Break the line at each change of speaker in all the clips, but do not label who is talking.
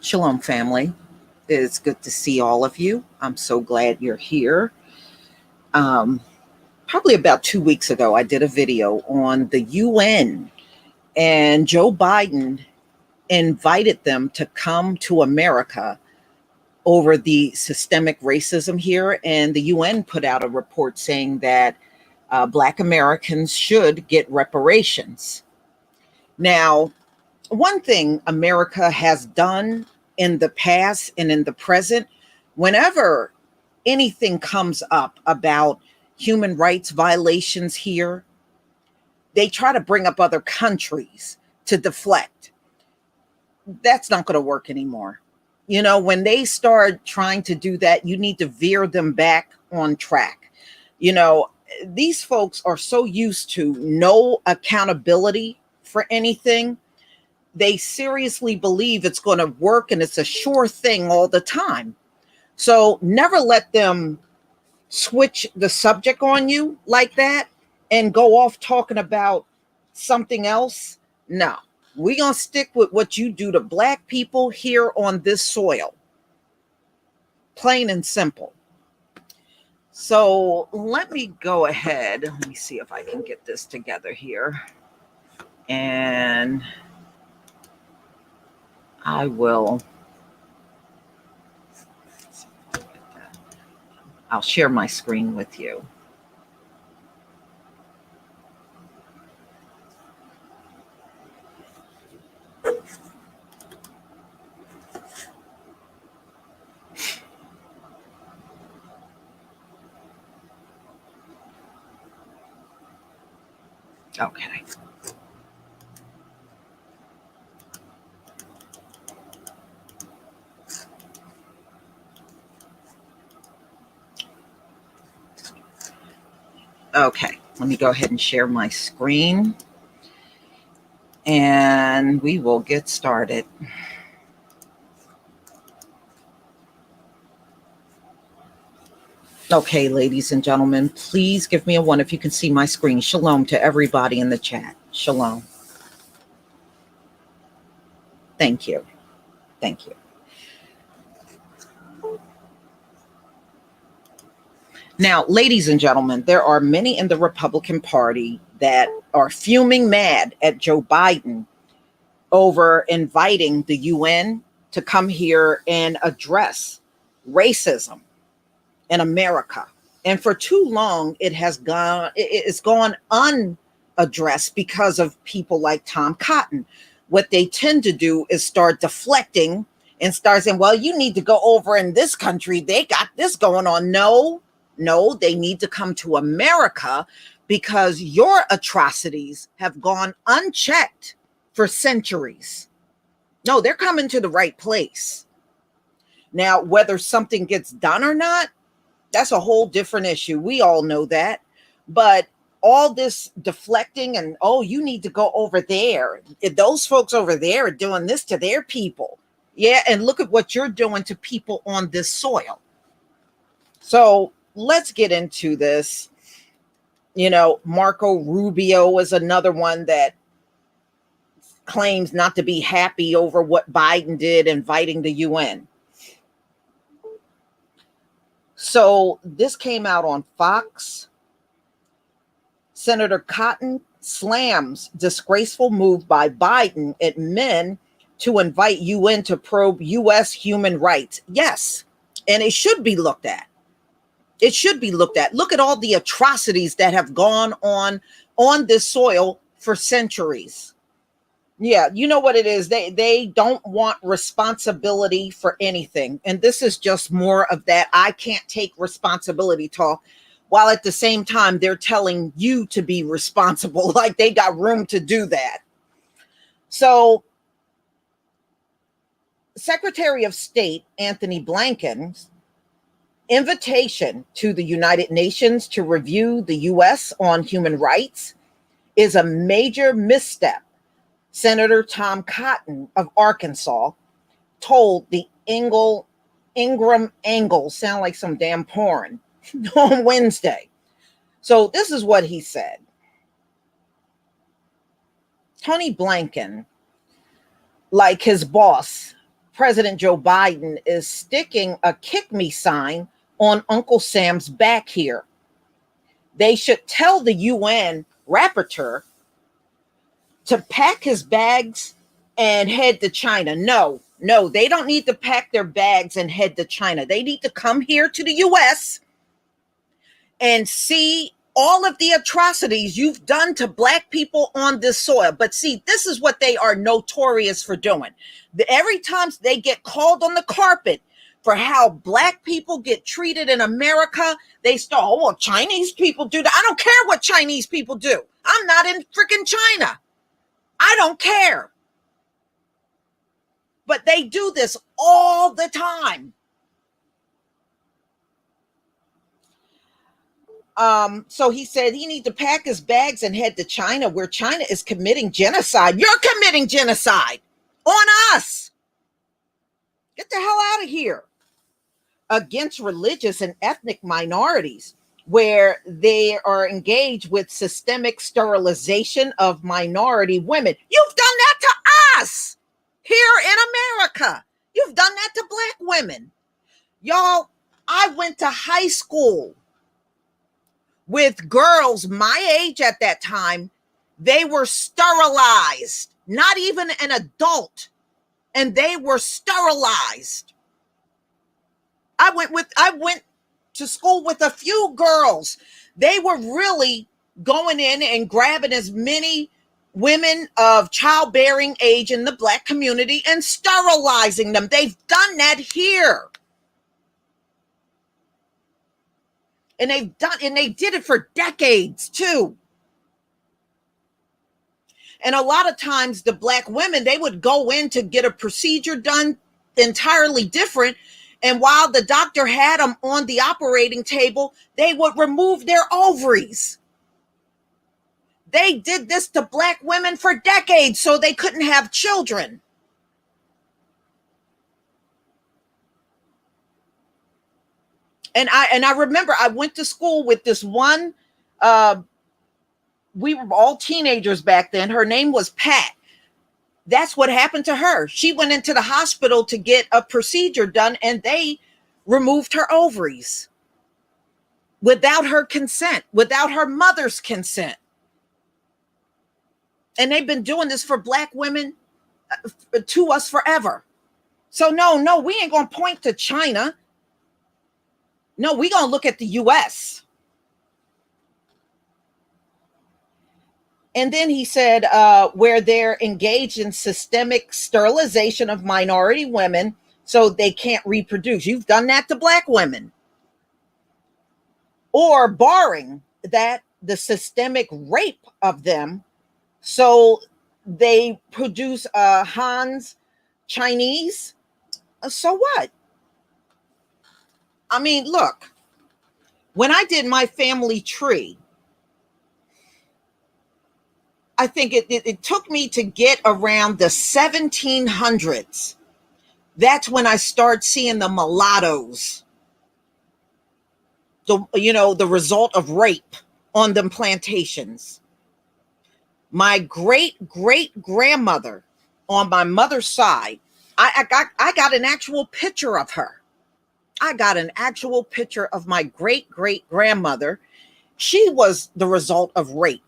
Shalom, family. It's good to see all of you. I'm so glad you're here. Um, Probably about 2 weeks ago, I did a video on the UN, and Joe Biden invited them to come to America over the systemic racism here. And the UN put out a report saying that Black Americans should get reparations. Now, one thing America has done in the past and in the present, whenever anything comes up about human rights violations here, they try to bring up other countries to deflect. That's not going to work anymore. You know, when they start trying to do that, you need to veer them back on track. You know, these folks are so used to no accountability for anything. They seriously believe it's going to work and it's a sure thing all the time. So never let them switch the subject on you like that and go off talking about something else. No, we're going to stick with what you do to Black people here on this soil. Plain and simple. So let me go ahead. Let me see if I can get this together here. And I will. I'll share my screen with you. Okay. Okay, let me go ahead and share my screen and we will get started. Okay, ladies and gentlemen, please give me a 1 if you can see my screen. Shalom to everybody in the chat. Shalom. Thank you. Thank you. Now, ladies and gentlemen, there are many in the Republican Party that are fuming mad at Joe Biden over inviting the UN to come here and address racism in America. And for too long, it's gone unaddressed because of people like Tom Cotton. What they tend to do is start deflecting and start saying, well, you need to go over in this country. They got this going on. No, they need to come to America because your atrocities have gone unchecked for centuries. No, they're coming to the right place. Now, whether something gets done or not, that's a whole different issue. We all know that. But all this deflecting and, oh, you need to go over there. Those folks over there are doing this to their people. Yeah, and look at what you're doing to people on this soil. So let's get into this. You know, Marco Rubio is another one that claims not to be happy over what Biden did inviting the UN. So this came out on Fox. Senator Cotton slams disgraceful move by Biden at men to invite UN to probe U.S. human rights. Yes, and it should be looked at. It should be looked at. Look at all the atrocities that have gone on this soil for centuries. Yeah, you know what it is. They don't want responsibility for anything. And this is just more of that I can't take responsibility talk, while at the same time they're telling you to be responsible, like they got room to do that. So Secretary of State Anthony Blinken's invitation to the United Nations to review the U.S. on human rights is a major misstep. Senator Tom Cotton of Arkansas told the Ingram Angle, sound like some damn porn, on Wednesday. So this is what he said. Tony Blinken, like his boss, President Joe Biden is sticking a kick me sign on Uncle Sam's back here. They should tell the UN rapporteur to pack his bags and head to China. No, they don't need to pack their bags and head to China. They need to come here to the US and see all of the atrocities you've done to Black people on this soil. But see, this is what they are notorious for doing. Every time they get called on the carpet for how Black people get treated in America, they start, oh, well, Chinese people do that. I don't care what Chinese people do. I'm not in freaking China. I don't care. But they do this all the time. So he said he needs to pack his bags and head to China, where China is committing genocide. You're committing genocide on us. Get the hell out of here. Against religious and ethnic minorities, where they are engaged with systemic sterilization of minority women. You've done that to us here in America. You've done that to Black women. Y'all, I went to high school with girls my age at that time. They were sterilized, not even an adult, and they were sterilized. I went to school with a few girls. They were really going in and grabbing as many women of childbearing age in the Black community and sterilizing them. They've done that here. And they did it for decades too. And a lot of times the Black women, they would go in to get a procedure done entirely different. And while the doctor had them on the operating table, they would remove their ovaries. They did this to Black women for decades so they couldn't have children. And I remember I went to school with this one, we were all teenagers back then. Her name was Pat. That's what happened to her. She went into the hospital to get a procedure done, and they removed her ovaries without her consent, without her mother's consent. And they've been doing this for Black women to us forever. So no, we ain't going to point to China. No, we're going to look at the US. And then he said, where they're engaged in systemic sterilization of minority women so they can't reproduce. You've done that to Black women. Or barring that, the systemic rape of them so they produce Han's Chinese. So what? I mean, look, when I did my family tree, I think it took me to get around the 1700s. That's when I start seeing the mulattoes, the result of rape on them plantations. My great-great-grandmother on my mother's side, I got an actual picture of her. I got an actual picture of my great-great-grandmother. She was the result of rape.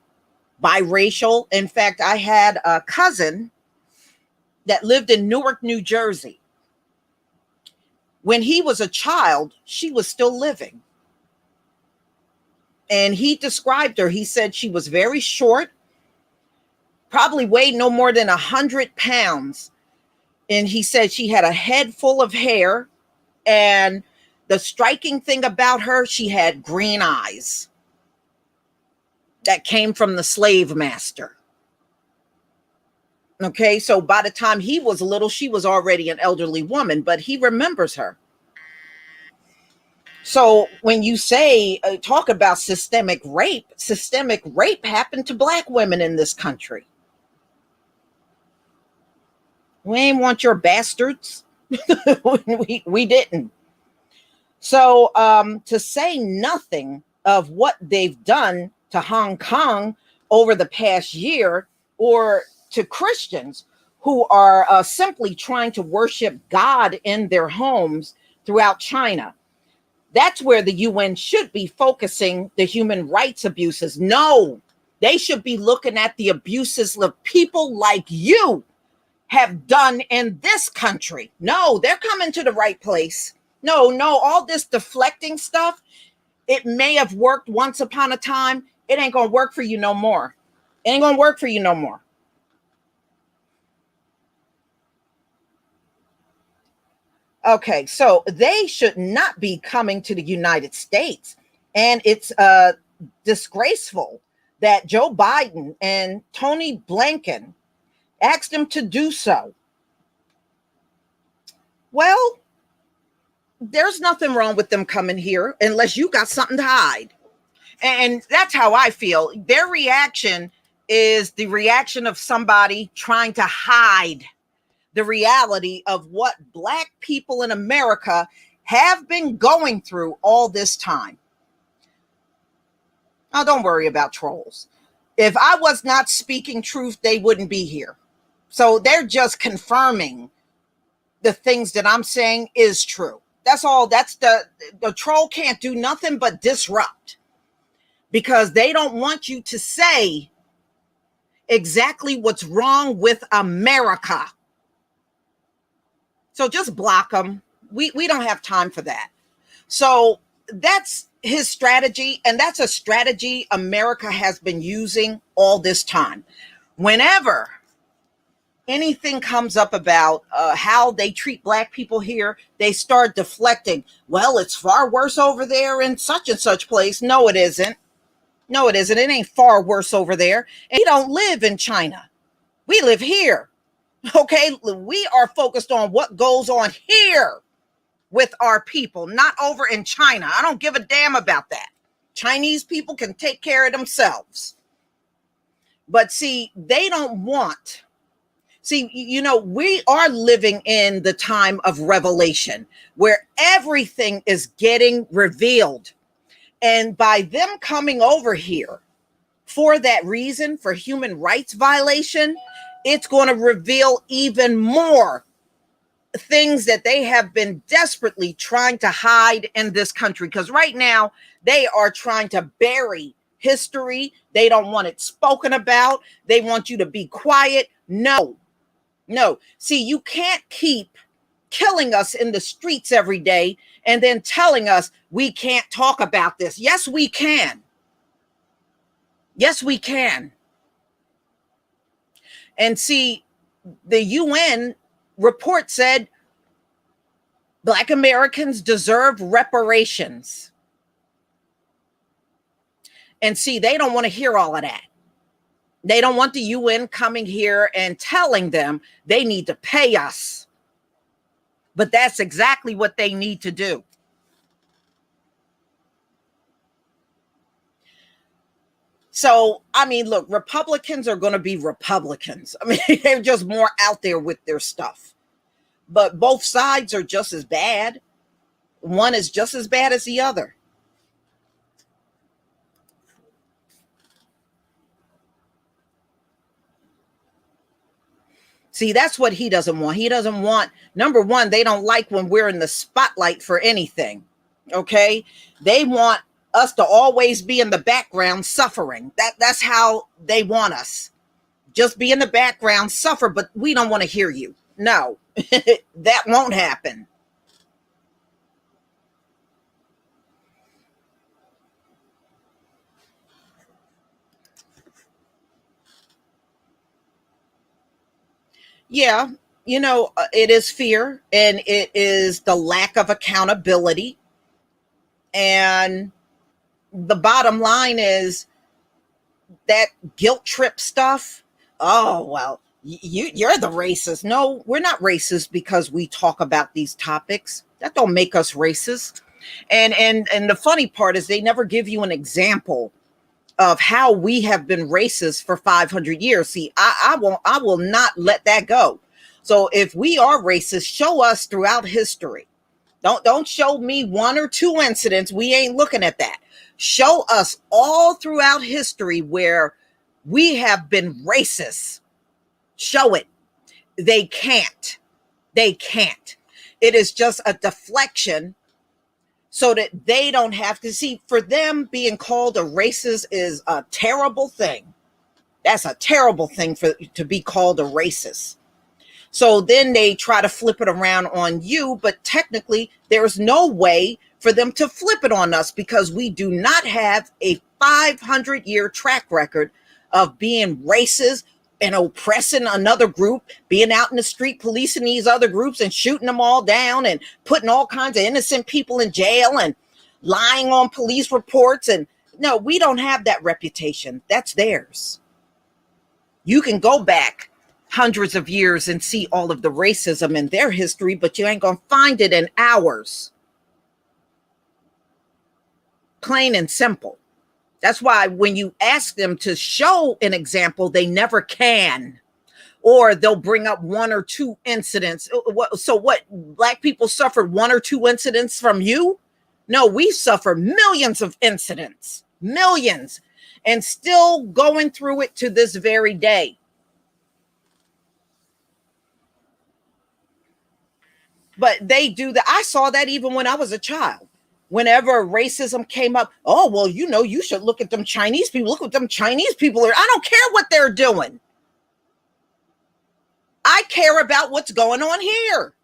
Biracial. In fact, I had a cousin that lived in Newark, New Jersey. When he was a child, she was still living. And he described her. He said she was very short, probably weighed no more than 100 pounds. And he said she had a head full of hair. And the striking thing about her, she had green eyes that came from the slave master. Okay, so by the time he was little, she was already an elderly woman, but he remembers her. So when you say, talk about systemic rape happened to Black women in this country. We ain't want your bastards. we didn't. So to say nothing of what they've done to Hong Kong over the past year, or to Christians who are simply trying to worship God in their homes throughout China. That's where the UN should be focusing the human rights abuses. No, they should be looking at the abuses of people like you have done in this country. No, they're coming to the right place. No, all this deflecting stuff, it may have worked once upon a time. It ain't going to work for you no more. It ain't going to work for you no more. Okay, so they should not be coming to the United States. And it's disgraceful that Joe Biden and Tony Blinken asked them to do so. Well, there's nothing wrong with them coming here unless you got something to hide. And that's how I feel. Their reaction is the reaction of somebody trying to hide the reality of what Black people in America have been going through all this time. Now, don't worry about trolls. If I was not speaking truth, they wouldn't be here. So they're just confirming the things that I'm saying is true. That's all. That's the troll can't do nothing but disrupt, because they don't want you to say exactly what's wrong with America. So just block them. We don't have time for that. So that's his strategy, and that's a strategy America has been using all this time. Whenever anything comes up about how they treat Black people here, they start deflecting. Well, it's far worse over there in such and such place. No, it isn't. No, it isn't. It ain't far worse over there. And we don't live in China. We live here. Okay, we are focused on what goes on here with our people, not over in China. I don't give a damn about that. Chinese people can take care of themselves. But see, they don't want. See, we are living in the time of revelation where everything is getting revealed. And by them coming over here for that reason, for human rights violation, it's going to reveal even more things that they have been desperately trying to hide in this country. Because right now, they are trying to bury history. They don't want it spoken about. They want you to be quiet. No. See, you can't keep killing us in the streets every day and then telling us we can't talk about this. Yes, we can. Yes, we can. And see, the UN report said Black Americans deserve reparations. And see, they don't want to hear all of that. They don't want the UN coming here and telling them they need to pay us. But that's exactly what they need to do. So, I mean, look, Republicans are going to be Republicans. I mean, they're just more out there with their stuff. But both sides are just as bad. One is just as bad as the other. See, that's what he doesn't want. He doesn't want, number one, they don't like when we're in the spotlight for anything. Okay? They want us to always be in the background suffering. That's how they want us. Just be in the background, suffer, but we don't want to hear you. No, that won't happen. Yeah, it is fear, and it is the lack of accountability. And the bottom line is that guilt trip stuff. Oh, well, you're the racist. No, we're not racist because we talk about these topics. That don't make us racist. And the funny part is they never give you an example of how we have been racist for 500 years. See, I will not let that go. So if we are racist, show us throughout history. Don't show me one or two incidents. We ain't looking at that. Show us all throughout history where we have been racist. Show it. They can't. They can't. It is just a deflection so that they don't have to see. For them, being called a racist is a terrible thing. That's a terrible thing for to be called a racist. So then they try to flip it around on you, but technically there's no way for them to flip it on us because we do not have a 500-year track record of being racist and oppressing another group, being out in the street policing these other groups and shooting them all down and putting all kinds of innocent people in jail and lying on police reports. And no, we don't have that reputation. That's theirs. You can go back hundreds of years and see all of the racism in their history, but you ain't gonna find it in ours. Plain and simple. That's why when you ask them to show an example, they never can. Or they'll bring up one or two incidents. So what, Black people suffered one or two incidents from you? No, we suffer millions of incidents, millions, and still going through it to this very day. But they do that. I saw that even when I was a child. Whenever racism came up, oh, well, you should look at them Chinese people. Look what them Chinese people are. I don't care what they're doing. I care about what's going on here.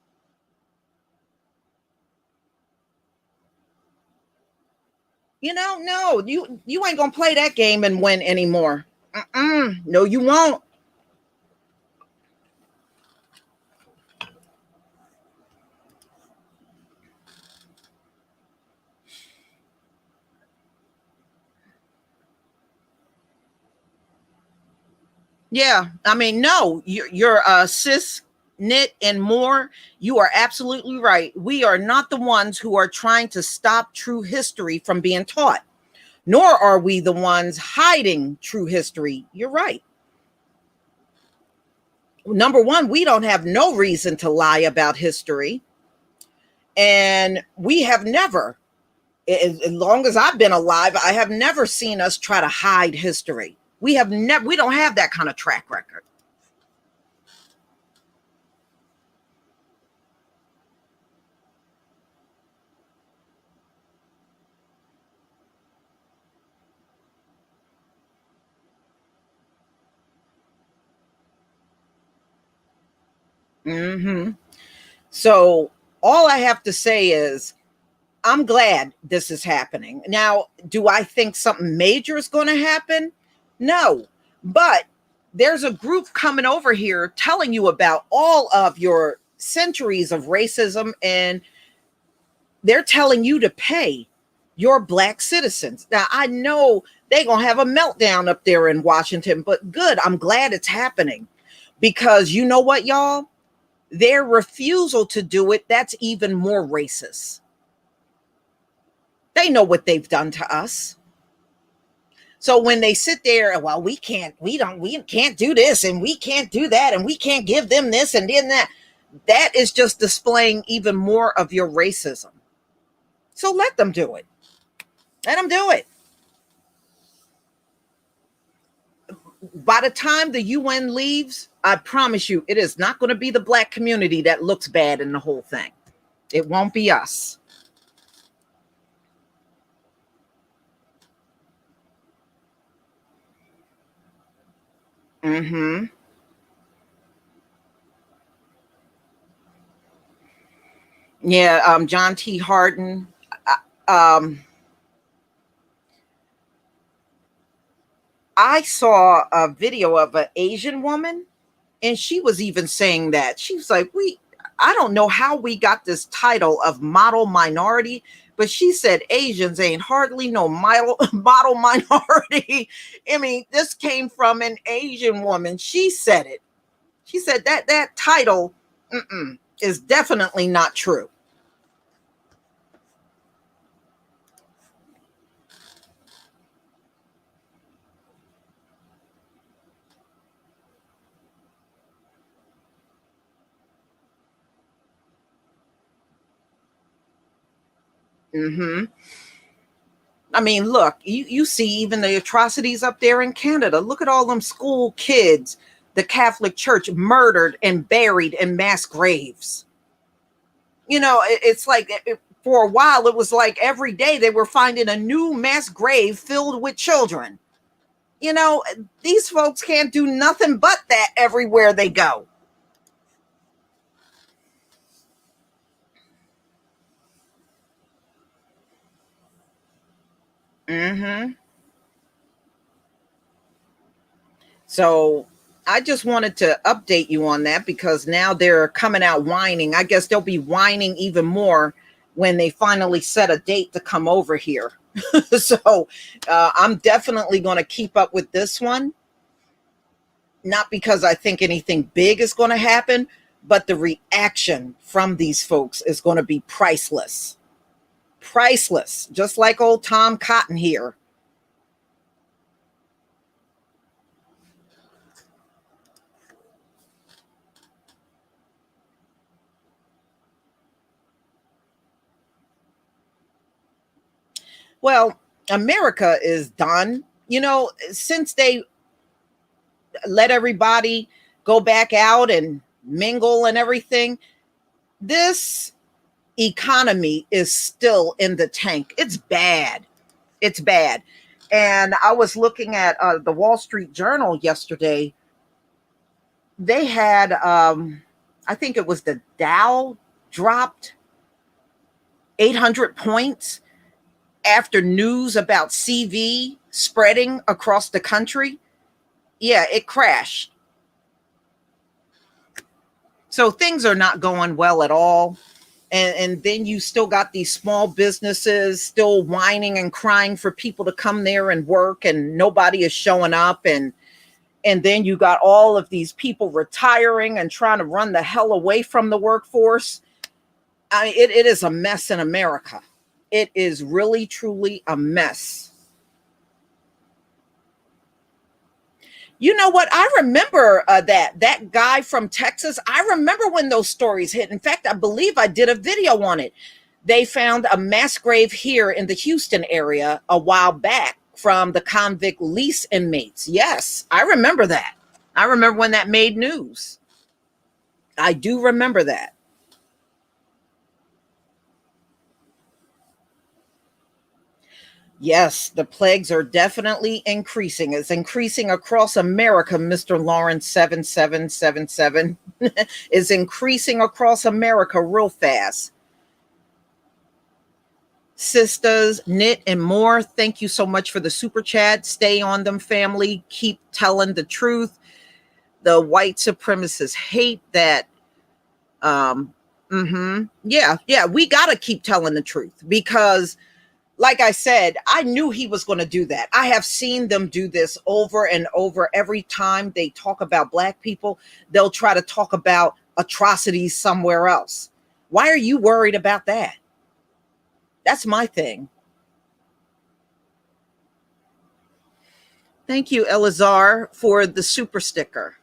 No, you ain't gonna play that game and win anymore. No, you won't. Yeah, I mean, no, you're cis knit and more. You are absolutely right. We are not the ones who are trying to stop true history from being taught, nor are we the ones hiding true history. You're right. Number one, we don't have no reason to lie about history. And we have never, as long as I've been alive, I have never seen us try to hide history. We don't have that kind of track record. Hmm. So all I have to say is I'm glad this is happening. Now, do I think something major is going to happen? No. But there's a group coming over here telling you about all of your centuries of racism, and they're telling you to pay your Black citizens. Now, I know they're going to have a meltdown up there in Washington, but good. I'm glad it's happening because you know what, y'all? Their refusal to do it, that's even more racist. They know what they've done to us. So when they sit there, well, we can't do this and we can't do that and we can't give them this and then that, that is just displaying even more of your racism. So let them do it. Let them do it. By the time the UN leaves, I promise you, it is not going to be the Black community that looks bad in the whole thing. It won't be us. Mm-hmm. Yeah, John T. Harden. Um, I saw a video of an Asian woman, and she was even saying that. She was like, I don't know how we got this title of model minority, but she said Asians ain't hardly no model minority. I mean, this came from an Asian woman. She said it. She said that title is definitely not true. Mm-hmm. I mean, look, you see even the atrocities up there in Canada. Look at all them school kids the Catholic Church murdered and buried in mass graves. You know, it's like for a while, it was like every day they were finding a new mass grave filled with children. You know, these folks can't do nothing but that everywhere they go. Mm-hmm. So I just wanted to update you on that because now they're coming out whining. I guess they'll be whining even more when they finally set a date to come over here. So I'm definitely going to keep up with this one. Not because I think anything big is going to happen, but the reaction from these folks is going to be priceless. Priceless, just like old Tom Cotton here. Well, America is done. You know, since they let everybody go back out and mingle and everything, this economy is still in the tank. It's bad. It's bad. And I was looking at the Wall Street Journal yesterday. They had, I think it was the Dow dropped 800 points after news about CV spreading across the country. Yeah, it crashed. So things are not going well at all. And then you still got these small businesses still whining and crying for people to come there and work, and nobody is showing up. And then you got all of these people retiring and trying to run the hell away from the workforce. I mean, it is a mess in America. It is really, truly a mess. You know what? I remember that guy from Texas. I remember when those stories hit. In fact, I believe I did a video on it. They found a mass grave here in the Houston area a while back from the convict lease inmates. Yes, I remember that. I remember when that made news. I do remember that. Yes, the plagues are definitely increasing. It's increasing across America, Mr. Lawrence 7777 is increasing across America real fast. Sisters, Knit, and more, thank you so much for the super chat. Stay on them, family. Keep telling the truth. The white supremacists hate that. Yeah, we got to keep telling the truth because like I said, I knew he was going to do that. I have seen them do this over and over. Every time they talk about black people, they'll try to talk about atrocities somewhere else. Why are you worried about that? That's my thing. Thank you, Elazar, for the super sticker.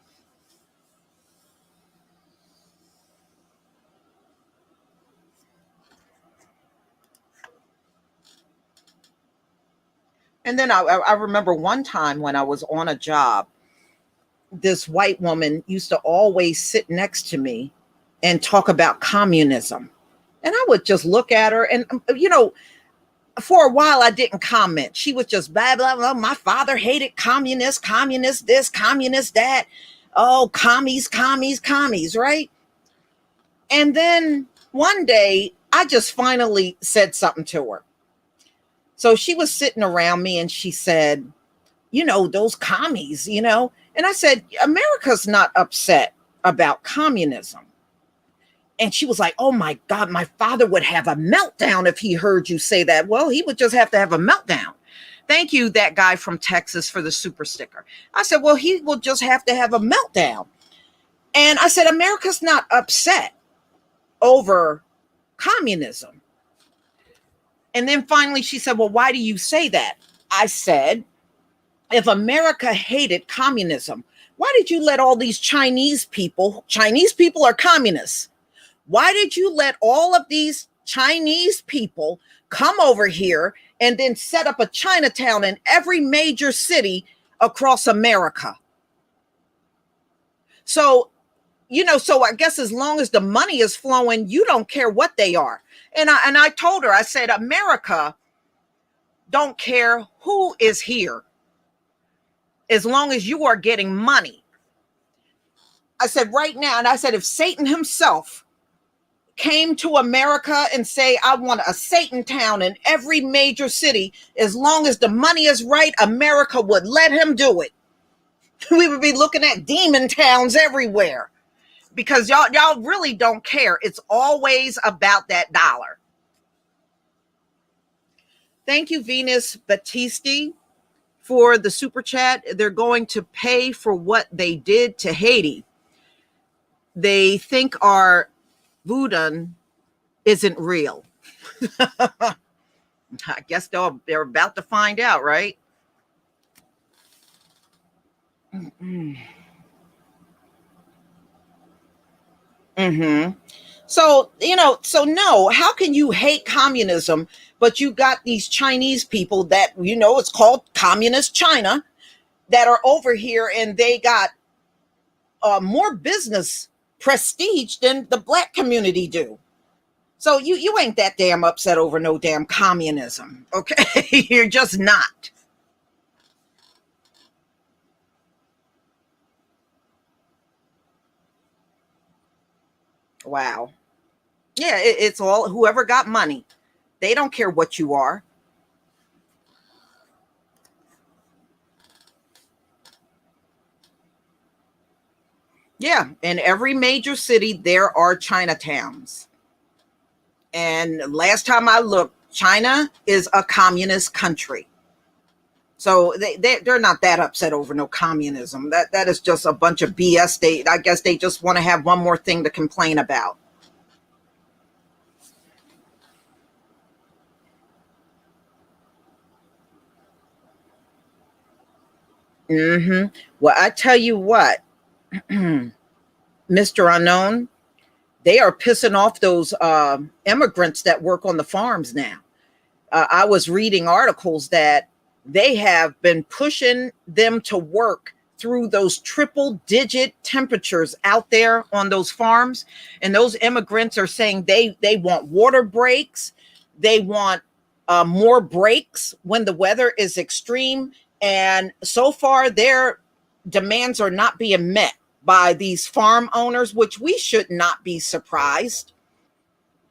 And then I remember one time when I was on a job, this white woman used to always sit next to me and talk about communism. And I would just look at her and, for a while I didn't comment. She was just blah, blah, blah. My father hated communists, communist this, communist that. Oh, commies, commies, commies, right? And then one day I just finally said something to her. So she was sitting around me and she said, those commies, And I said, America's not upset about communism. And she was like, oh my God, my father would have a meltdown if he heard you say that. Well, he would just have to have a meltdown. Thank you, that guy from Texas, for the super sticker. I said, well, he will just have to have a meltdown. And I said, America's not upset over communism. And then finally she said, well, why do you say that? I said, if America hated communism, why did you let all these Chinese people are communists? Why did you let all of these Chinese people come over here and then set up a Chinatown in every major city across America? So, so I guess as long as the money is flowing, you don't care what they are. And I told her, I said, America don't care who is here as long as you are getting money. I said right now, and I said, if Satan himself came to America and say, I want a Satan town in every major city, as long as the money is right, America would let him do it. We would be looking at demon towns everywhere because y'all really don't care. It's always about that dollar. Thank you, Venus Battisti, for the super chat. They're going to pay for what they did to Haiti. They think our voodoo isn't real. I guess they're about to find out, right? Mm-hmm. So, no, how can you hate communism, but you got these Chinese people that, it's called communist China, that are over here and they got more business prestige than the black community do. So you ain't that damn upset over no damn communism, okay? You're just not. Wow. Yeah, it's all whoever got money. They don't care what you are. Yeah, in every major city, there are Chinatowns. And last time I looked, China is a communist country. So they're not that upset over no communism. That is just a bunch of BS. I guess they just want to have one more thing to complain about. Mm-hmm. Well, I tell you what, Mr. Unknown, they are pissing off those immigrants that work on the farms now. I was reading articles that they have been pushing them to work through those triple digit temperatures out there on those farms. And those immigrants are saying they want water breaks. They want more breaks when the weather is extreme. And so far, their demands are not being met by these farm owners, which we should not be surprised.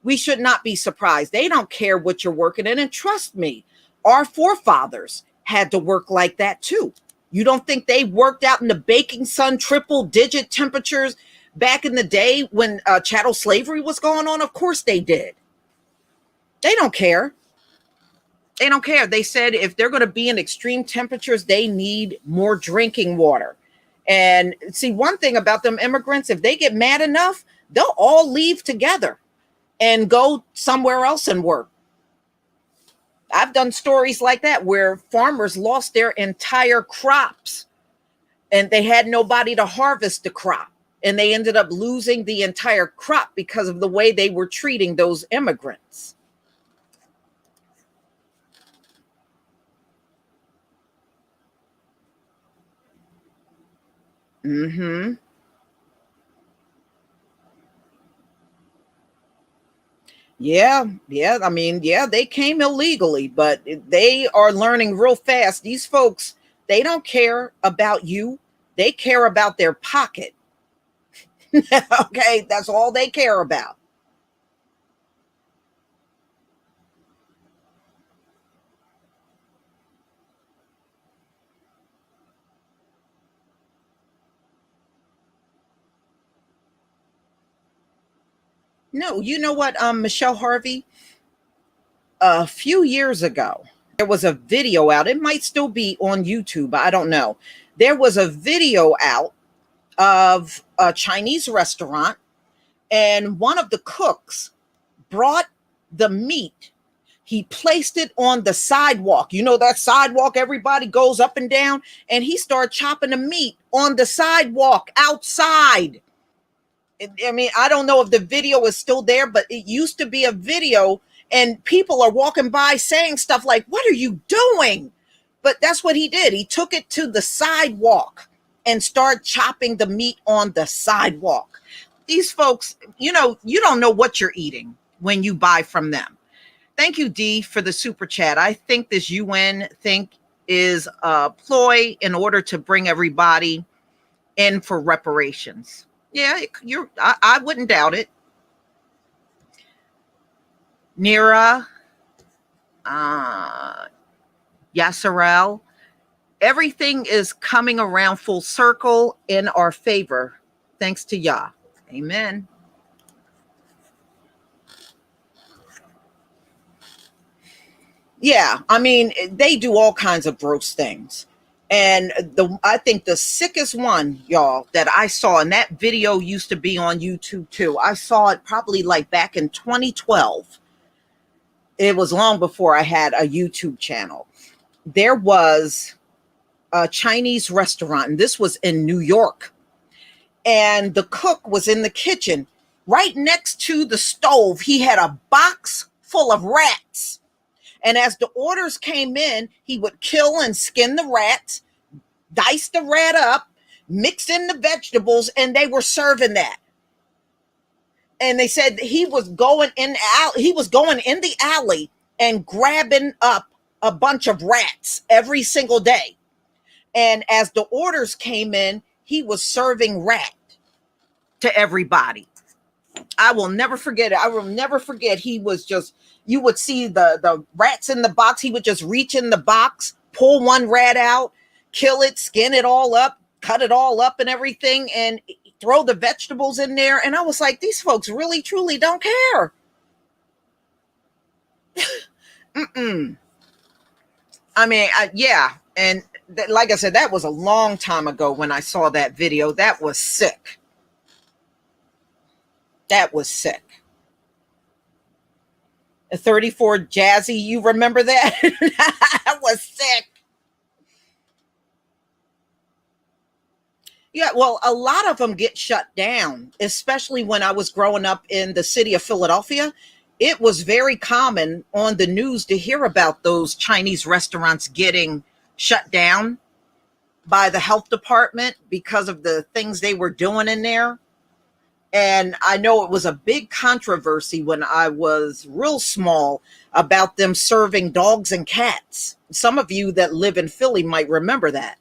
We should not be surprised. They don't care what you're working in. And trust me, our forefathers had to work like that too. You don't think they worked out in the baking sun, triple digit temperatures back in the day when chattel slavery was going on? Of course they did. They don't care. They don't care. They said if they're going to be in extreme temperatures, they need more drinking water. And see, one thing about them immigrants, if they get mad enough, they'll all leave together and go somewhere else and work. I've done stories like that where farmers lost their entire crops and they had nobody to harvest the crop. And they ended up losing the entire crop because of the way they were treating those immigrants. Mm-hmm. Yeah. I mean, yeah, they came illegally, but they are learning real fast. These folks, they don't care about you. They care about their pocket. Okay, that's all they care about. No, you know what, Michelle Harvey? A few years ago, there was a video out. It might still be on YouTube. I don't know. There was a video out of a Chinese restaurant, and one of the cooks brought the meat. He placed it on the sidewalk. You know that sidewalk everybody goes up and down, and he started chopping the meat on the sidewalk outside. I mean, I don't know if the video is still there, but it used to be a video, and people are walking by saying stuff like, "What are you doing?" But that's what he did. He took it to the sidewalk and start chopping the meat on the sidewalk. These folks, you know, you don't know what you're eating when you buy from them. Thank you, D, for the super chat. I think this UN thing is a ploy in order to bring everybody in for reparations. Yeah, I wouldn't doubt it. Nira, Yasserel, everything is coming around full circle in our favor, thanks to Yah. Amen. Yeah, I mean, they do all kinds of gross things. And I think the sickest one, y'all, that I saw, and that video used to be on YouTube too. I saw it probably like back in 2012. It was long before I had a YouTube channel. There was a Chinese restaurant, and this was in New York. And the cook was in the kitchen. Right next to the stove, he had a box full of rats. And as the orders came in, he would kill and skin the rats, dice the rat up, mix in the vegetables, and they were serving that. And they said he was going in the alley and grabbing up a bunch of rats every single day. And as the orders came in, he was serving rat to everybody. I will never forget it. I will never forget. He was just, you would see the rats in the box. He would just reach in the box, pull one rat out, kill it, skin it all up, cut it all up and everything, and throw the vegetables in there. And I was like, these folks really, truly don't care. Mm-mm. I mean, yeah. And like I said, that was a long time ago when I saw that video. That was sick. That was sick. A 34 Jazzy, you remember that? That was sick. Yeah, well, a lot of them get shut down, especially when I was growing up in the city of Philadelphia. It was very common on the news to hear about those Chinese restaurants getting shut down by the health department because of the things they were doing in there. And I know it was a big controversy when I was real small about them serving dogs and cats. Some of you that live in Philly might remember that.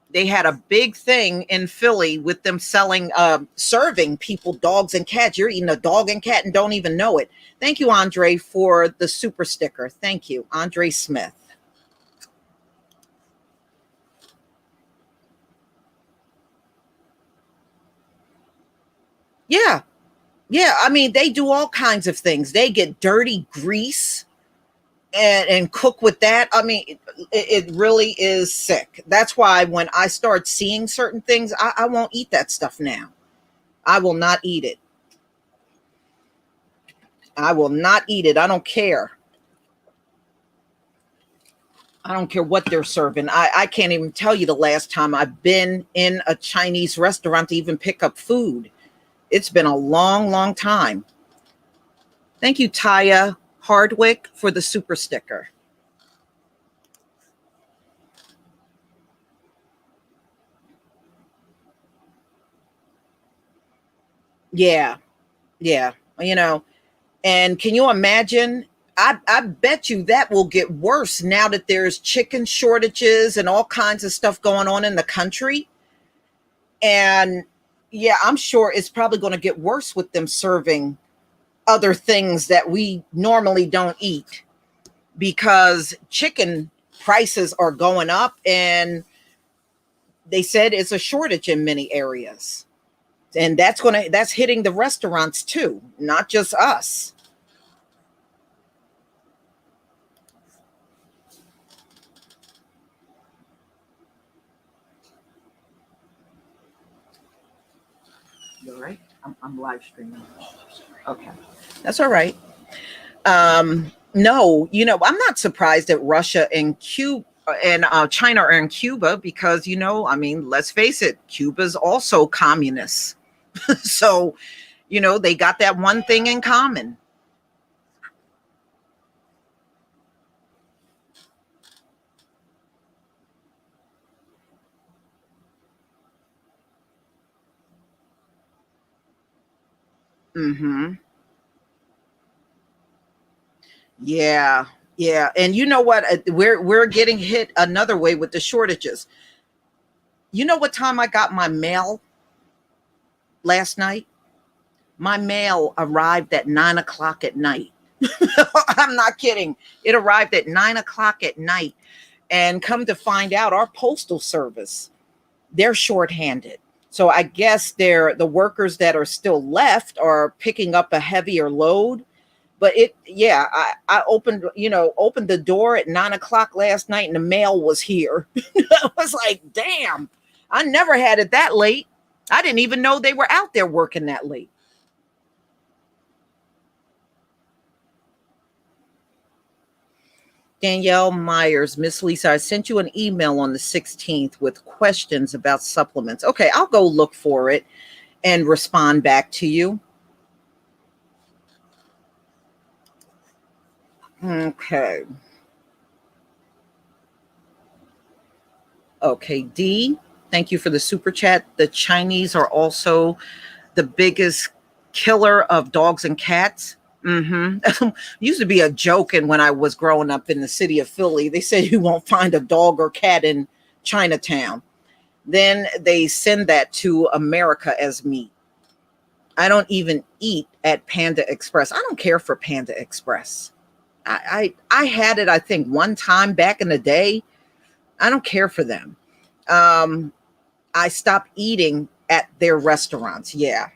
They had a big thing in Philly with them selling, serving people dogs and cats. You're eating a dog and cat and don't even know it. Thank you, Andre, for the super sticker. Thank you, Andre Smith. Yeah. Yeah. I mean, they do all kinds of things. They get dirty grease and cook with that. I mean, it really is sick. That's why when I start seeing certain things, I won't eat that stuff now. I will not eat it. I will not eat it. I don't care. I don't care what they're serving. I can't even tell you the last time I've been in a Chinese restaurant to even pick up food. It's been a long, long time. Thank you, Taya Hardwick, for the super sticker. Yeah, yeah. You know, and can you imagine? I bet you that will get worse now that there's chicken shortages and all kinds of stuff going on in the country. And yeah, I'm sure it's probably going to get worse with them serving other things that we normally don't eat because chicken prices are going up and they said it's a shortage in many areas. And that's hitting the restaurants too, not just us. You're right. I'm live streaming. Okay. That's all right. No, you know, I'm not surprised that Russia and Cuba and China are in Cuba because, you know, I mean, let's face it, Cuba's also communist. So, you know, they got that one thing in common. Mm-hmm. Yeah. Yeah. And you know what? We're getting hit another way with the shortages. You know what time I got my mail last night? My mail arrived at 9 o'clock at night. I'm not kidding. It arrived at 9 o'clock at night. And come to find out, our postal service, they're shorthanded. So I guess the workers that are still left are picking up a heavier load. But yeah, I opened the door at 9 o'clock last night and the mail was here. I was like, damn, I never had it that late. I didn't even know they were out there working that late. Danielle Myers, Miss Lisa, I sent you an email on the 16th with questions about supplements. Okay, I'll go look for it and respond back to you. Okay. Okay, D, thank you for the super chat. The Chinese are also the biggest killer of dogs and cats. Mm-hmm. Used to be a joke, and when I was growing up in the city of Philly, they said you won't find a dog or cat in Chinatown. Then they send that to America as meat. I don't even eat at Panda Express. I don't care for Panda Express. I had it, I think, one time back in the day. I don't care for them. Um, I stopped eating at their restaurants. Yeah.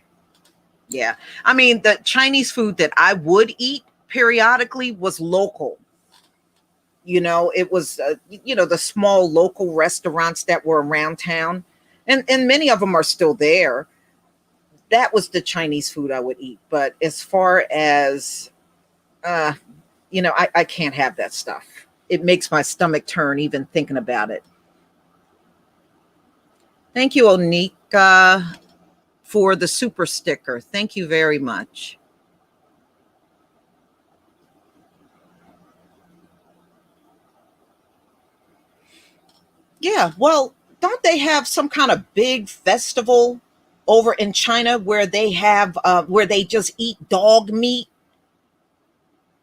Yeah. I mean, the Chinese food that I would eat periodically was local. It was, the small local restaurants that were around town. And many of them are still there. That was the Chinese food I would eat. But as far as, uh, I can't have that stuff. It makes my stomach turn even thinking about it. Thank you, Onika, for the super sticker. Thank you very much. Yeah, well, don't they have some kind of big festival over in China where they have where they just eat dog meat?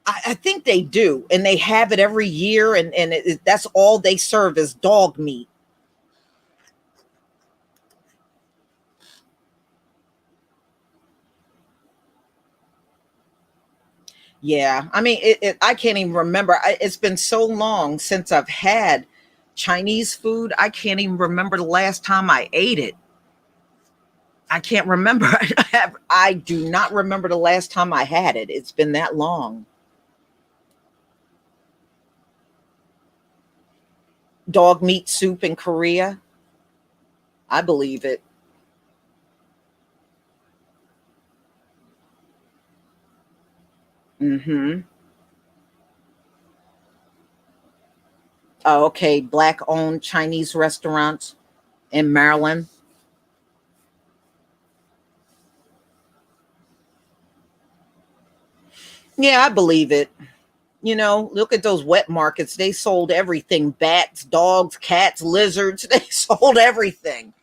I think they do, and they have it every year, and that's all they serve is dog meat. Yeah, I mean, I can't even remember. It's been so long since I've had Chinese food. I can't even remember the last time I ate it. I can't remember. I do not remember the last time I had it. It's been that long. Dog meat soup in Korea. I believe it. Mm-hmm. Oh, okay. Black owned Chinese restaurants in Maryland. Yeah, I believe it. Look at those wet markets. They sold everything: bats, dogs, cats, lizards. They sold everything.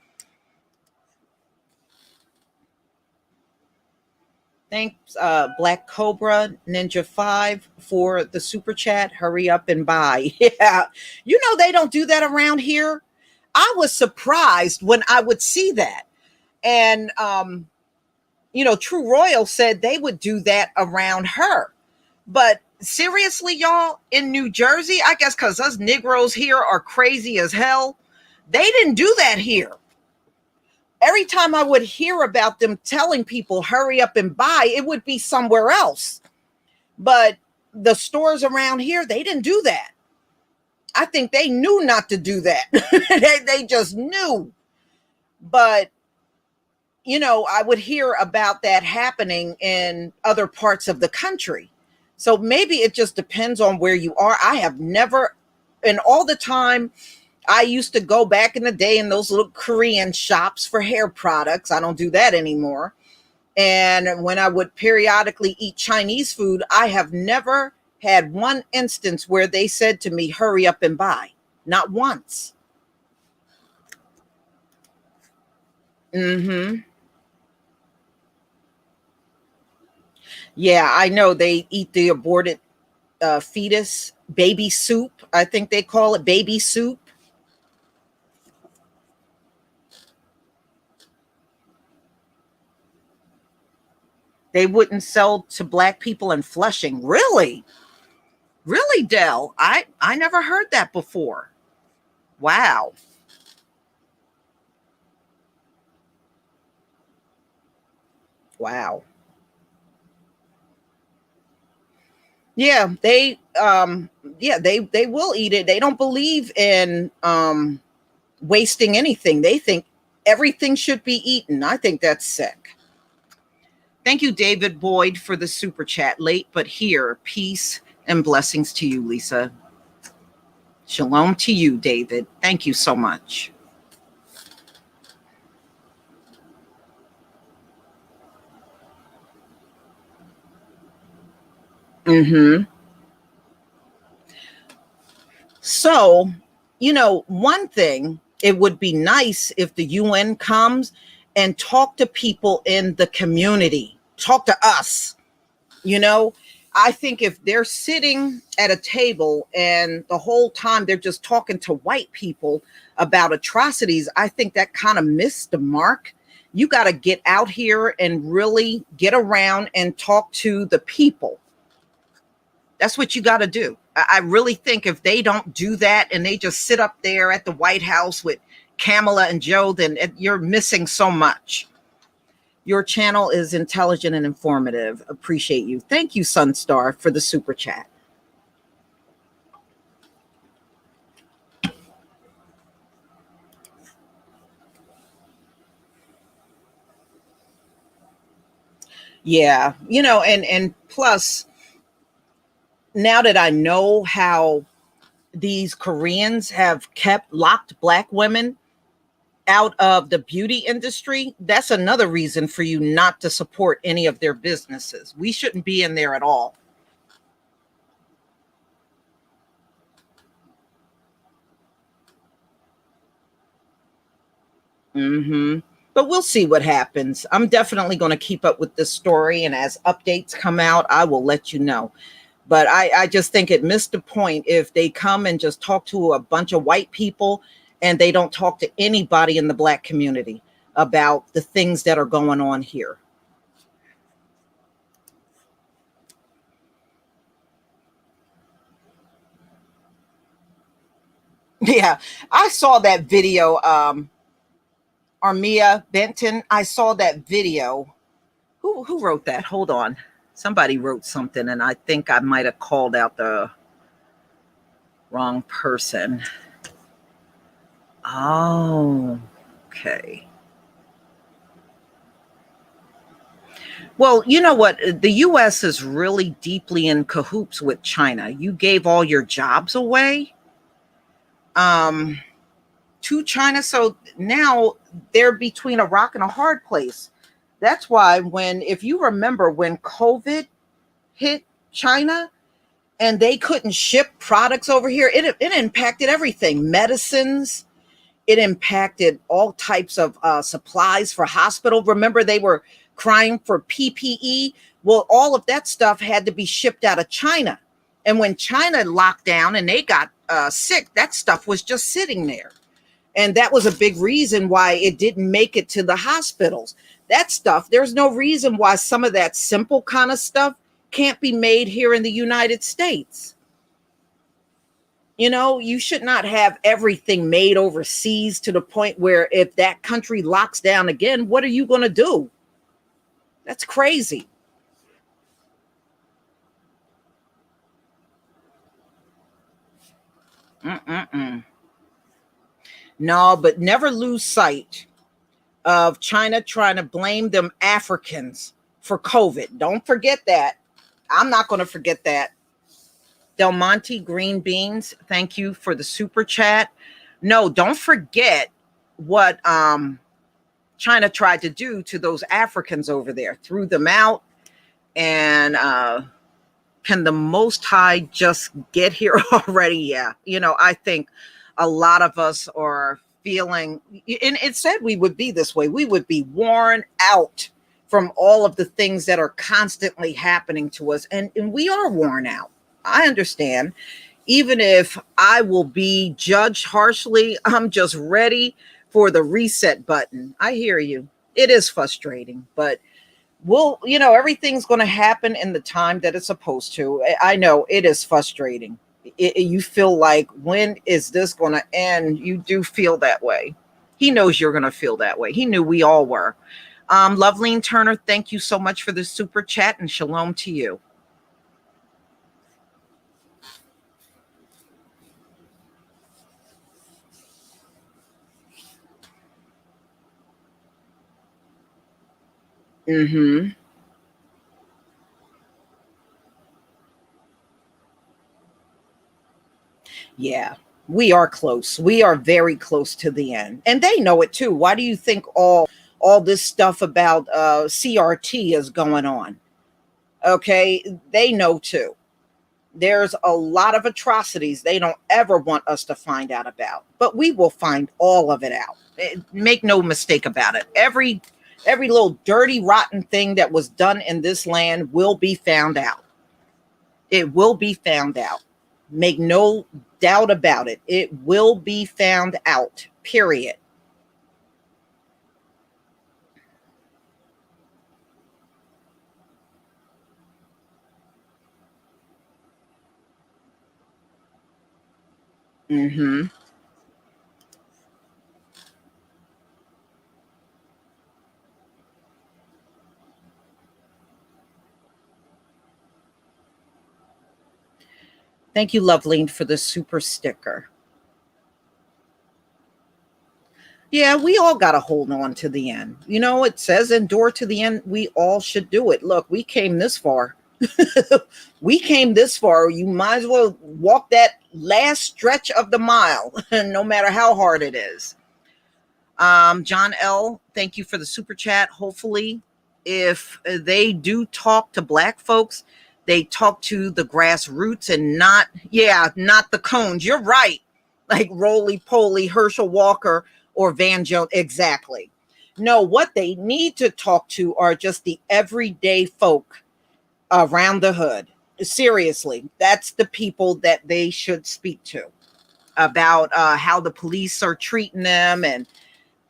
Thanks, Black Cobra Ninja 5 for the super chat. Hurry up and buy. Yeah. They don't do that around here. I was surprised when I would see that. And, True Royal said they would do that around her. But seriously, y'all, in New Jersey, I guess because us Negroes here are crazy as hell, they didn't do that here. Every time I would hear about them telling people, hurry up and buy, it would be somewhere else. But the stores around here, they didn't do that. I think they knew not to do that. They just knew. But I would hear about that happening in other parts of the country. So maybe it just depends on where you are. I have never, and all the time, I used to go back in the day in those little Korean shops for hair products. I don't do that anymore. And when I would periodically eat Chinese food, I have never had one instance where they said to me, hurry up and buy. Not once. Mm-hmm. Yeah, I know they eat the aborted fetus, baby soup. I think they call it baby soup. They wouldn't sell to black people in Flushing. Really? Really, Dell? I never heard that before. Wow. Wow. Yeah, they will eat it. They don't believe in wasting anything. They think everything should be eaten. I think that's sick. Thank you, David Boyd, for the super chat. Late but here. Peace and blessings to you, Lisa. Shalom to you, David. Thank you so much. Mm-hmm. So, one thing, it would be nice if the UN comes and talk to people in the community, talk to us. You know, I think if they're sitting at a table and the whole time they're just talking to white people about atrocities, I think that kind of missed the mark. You got to get out here and really get around and talk to the people. That's what you got to do. I really think if they don't do that and they just sit up there at the White House with Kamala and Joe, then you're missing so much. Your channel is intelligent and informative. Appreciate you. Thank you, Sunstar, for the super chat. Yeah, and plus, now that I know how these Koreans have kept locked black women out of the beauty industry, that's another reason for you not to support any of their businesses. We shouldn't be in there at all. Hmm. But we'll see what happens. I'm definitely going to keep up with this story, and as updates come out, I will let you know. But I just think it missed the point if they come and just talk to a bunch of white people and they don't talk to anybody in the black community about the things that are going on here. Yeah, I saw that video. Armia Benton, I saw that video. Who wrote that? Hold on. Somebody wrote something, and I think I might have called out the wrong person. Oh, okay. Well, you know what? The US is really deeply in cahoots with China. You gave all your jobs away um, to China. So now they're between a rock and a hard place. That's why if you remember when COVID hit China and they couldn't ship products over here, it impacted everything, medicines. It impacted all types of supplies for hospital. Remember, they were crying for PPE. Well, all of that stuff had to be shipped out of China. And when China locked down and they got sick, that stuff was just sitting there. And that was a big reason why it didn't make it to the hospitals. That stuff, there's no reason why some of that simple kind of stuff can't be made here in the United States. You should not have everything made overseas to the point where if that country locks down again, what are you going to do? That's crazy. Mm-mm-mm. No, but never lose sight of China trying to blame them Africans for COVID. Don't forget that. I'm not going to forget that. Del Monte Green Beans, thank you for the super chat. No, don't forget what China tried to do to those Africans over there, threw them out. And can the Most High just get here already? Yeah. I think a lot of us are feeling, and it said we would be this way. We would be worn out from all of the things that are constantly happening to us. And we are worn out. I understand. Even if I will be judged harshly, I'm just ready for the reset button. I hear you. It is frustrating, but everything's going to happen in the time that it's supposed to. I know it is frustrating. You feel like, when is this going to end? You do feel that way. He knows you're going to feel that way. He knew we all were. Loveline Turner, thank you so much for the super chat, and shalom to you. Mm-hmm. Yeah, we are close. We are very close to the end. And they know it too. Why do you think all this stuff about CRT is going on? Okay, they know too. There's a lot of atrocities they don't ever want us to find out about, but we will find all of it out. Make no mistake about it. Every little dirty, rotten thing that was done in this land will be found out. It will be found out. Make no doubt about it. It will be found out. Period. Mm-hmm. Thank you, Loveline, for the super sticker. Yeah, we all got to hold on to the end. It says endure to the end. We all should do it. Look, we came this far. We came this far. You might as well walk that last stretch of the mile, no matter how hard it is. John L., thank you for the super chat. Hopefully, if they do talk to Black folks, they talk to the grassroots and not the cones. You're right. Like Roly Poly, Herschel Walker, or Van Jones. Exactly. No, what they need to talk to are just the everyday folk around the hood. Seriously, that's the people that they should speak to about how the police are treating them, and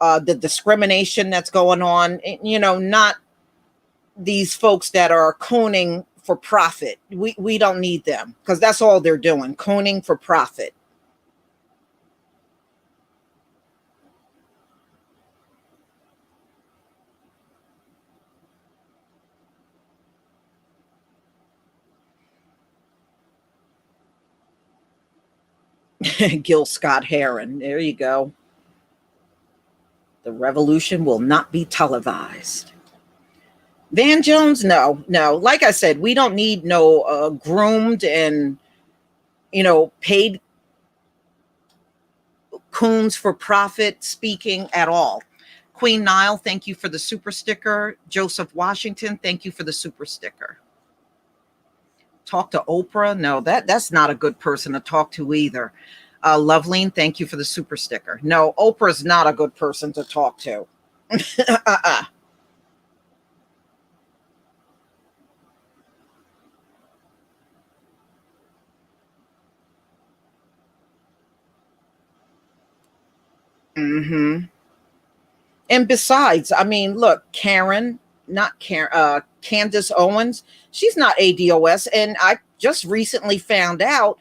the discrimination that's going on. Not these folks that are cooning for profit. We don't need them, because that's all they're doing, cooning for profit. Gil Scott Heron. There you go. The revolution will not be televised. Van Jones, no. Like I said, we don't need no groomed and paid coons for profit speaking at all. Queen Nile, thank you for the super sticker. Joseph Washington, thank you for the super sticker. Talk to Oprah? No, that's not a good person to talk to either. Loveline, thank you for the super sticker. No, Oprah's not a good person to talk to. uh-uh. Mm-hmm. And besides, I mean, look, Karen, not Karen, Candace Owens, she's not ADOS. And I just recently found out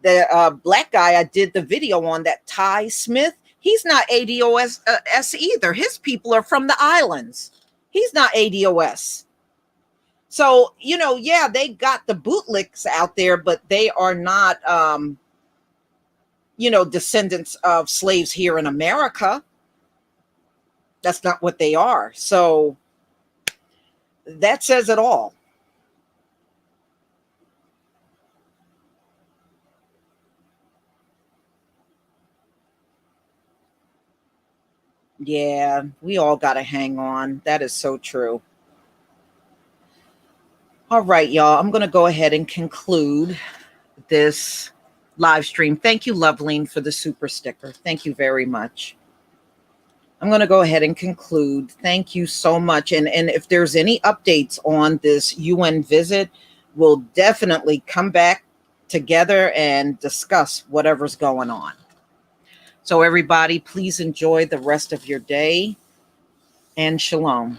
the black guy I did the video on, that Ty Smith, he's not ADOS either. His people are from the islands. He's not ADOS. So, yeah, they got the bootlicks out there, but they are not, descendants of slaves here in America. That's not what they are. So that says it all. Yeah, we all got to hang on. That is so true. All right, y'all. I'm going to go ahead and conclude this live stream. Thank you, Loveline, for the super sticker. Thank you very much. I'm going to go ahead and conclude. Thank you so much. And if there's any updates on this UN visit, we'll definitely come back together and discuss whatever's going on. So everybody, please enjoy the rest of your day, and shalom.